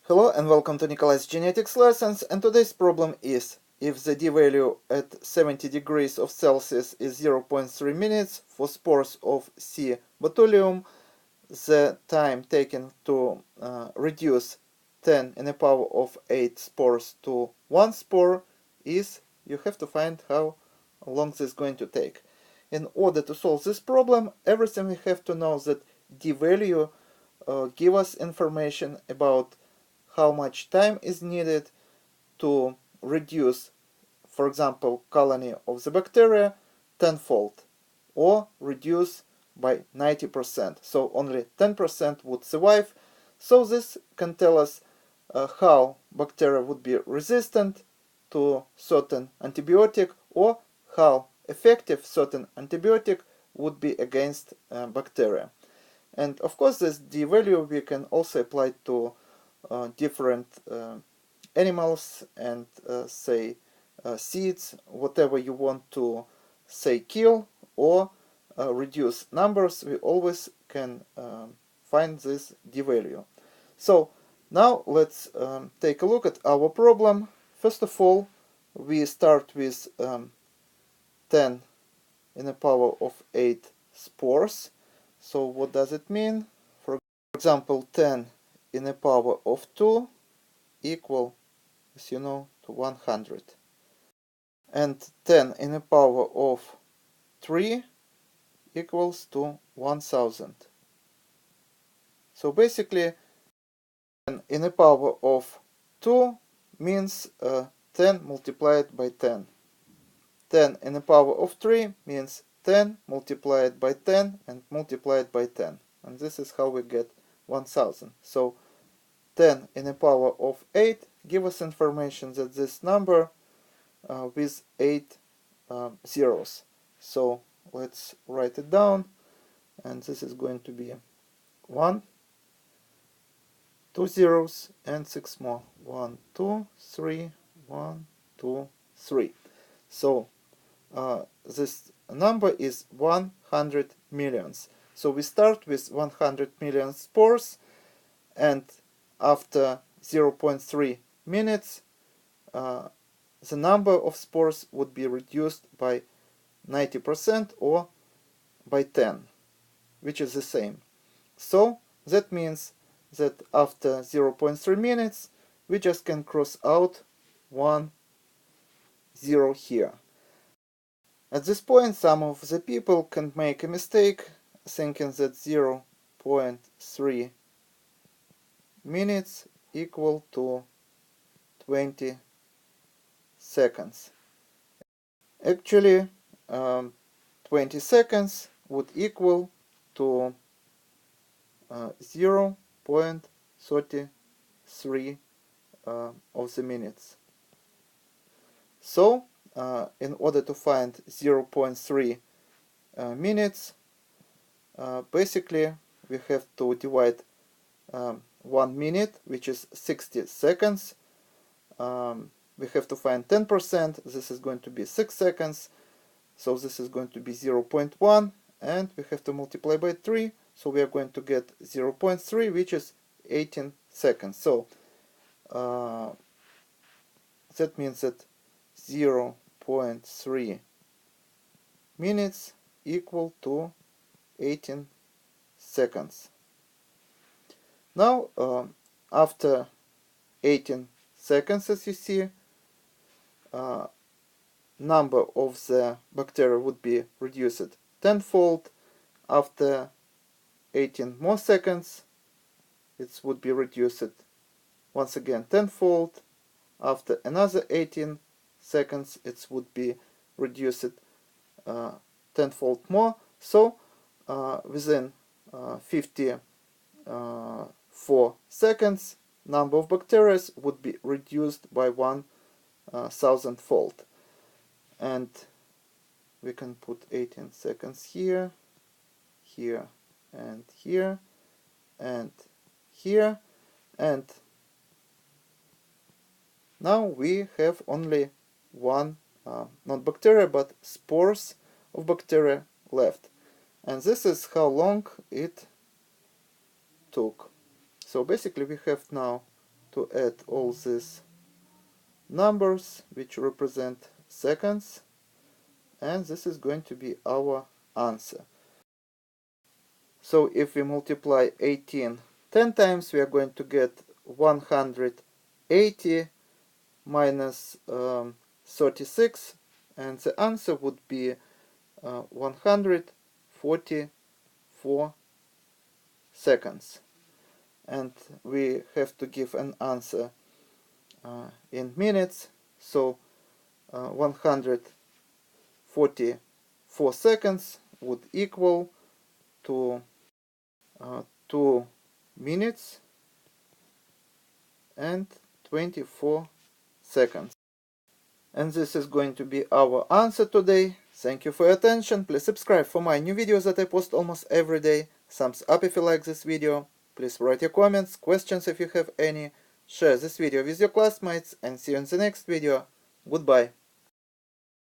Hello and welcome to Nikolay's genetics lessons, and today's problem is if the d value at 70 degrees of Celsius is 0.3 minutes for spores of C. botulium, the time taken to reduce 10 in the power of 8 spores to 1 spore is, you have to find how long this is going to take. In order to solve this problem, everything we have to know that d value give us information about how much time is needed to reduce, for example, colony of the bacteria tenfold, or reduce by 90%. So only 10% would survive. So this can tell us how bacteria would be resistant to certain antibiotic, or how effective certain antibiotic would be against bacteria. And of course, this d value we can also apply to different animals and say seeds, whatever you want to say kill or reduce numbers, we always can find this d value. So now let's take a look at our problem. First of all, we start with 10 in the power of 8 spores. So what does it mean? For example, 10 in the power of 2 equal, as you know, to 100. And 10 in the power of 3 equals to 1000. So basically, 10 in the power of 2 means 10 multiplied by 10. 10 in the power of 3 means 10 multiplied by 10 and multiplied by 10. And this is how we get 1000. So 10 in the power of 8 give us information that this number with 8 zeros. So let's write it down, and this is going to be 1, 2 zeros, and 6 more. 1, 2, 3, 1, 2, 3. So this number is 100 millions. So we start with 100 million spores, and after 0.3 minutes, the number of spores would be reduced by 90% or by 10, which is the same. So that means that after 0.3 minutes, we just can cross out 1 0 here. At this point, some of the people can make a mistake thinking that 0.3 minutes equal to 20 seconds. Actually, 20 seconds would equal to 0.33 of the minutes. So, in order to find 0.3 minutes, basically we have to divide 1 minute, which is 60 seconds. We have to find 10%. This is going to be 6 seconds. So this is going to be 0.1, and we have to multiply by 3. So we are going to get 0.3, which is 18 seconds. So that means that 0.3 minutes equal to 18 seconds. Now, after 18 seconds, as you see, number of the bacteria would be reduced tenfold. After 18 more seconds, it would be reduced once again tenfold. After another 18 seconds, it would be reduced tenfold more. So within 54 seconds, number of bacteria would be reduced by 1000-fold. And we can put 18 seconds here, here, and here, and here, and now we have only one, not bacteria, but spores of bacteria left. And this is how long it took. So basically we have now to add all these numbers which represent seconds, and this is going to be our answer. So if we multiply 18 10 times, we are going to get 180 minus 36, and the answer would be 144 seconds. And we have to give an answer in minutes, so 144 seconds would equal to 2 minutes and 24 seconds. And this is going to be our answer today. Thank you for your attention. Please subscribe for my new videos that I post almost every day. Thumbs up if you like this video. Please write your comments, questions if you have any. Share this video with your classmates, and see you in the next video. Goodbye.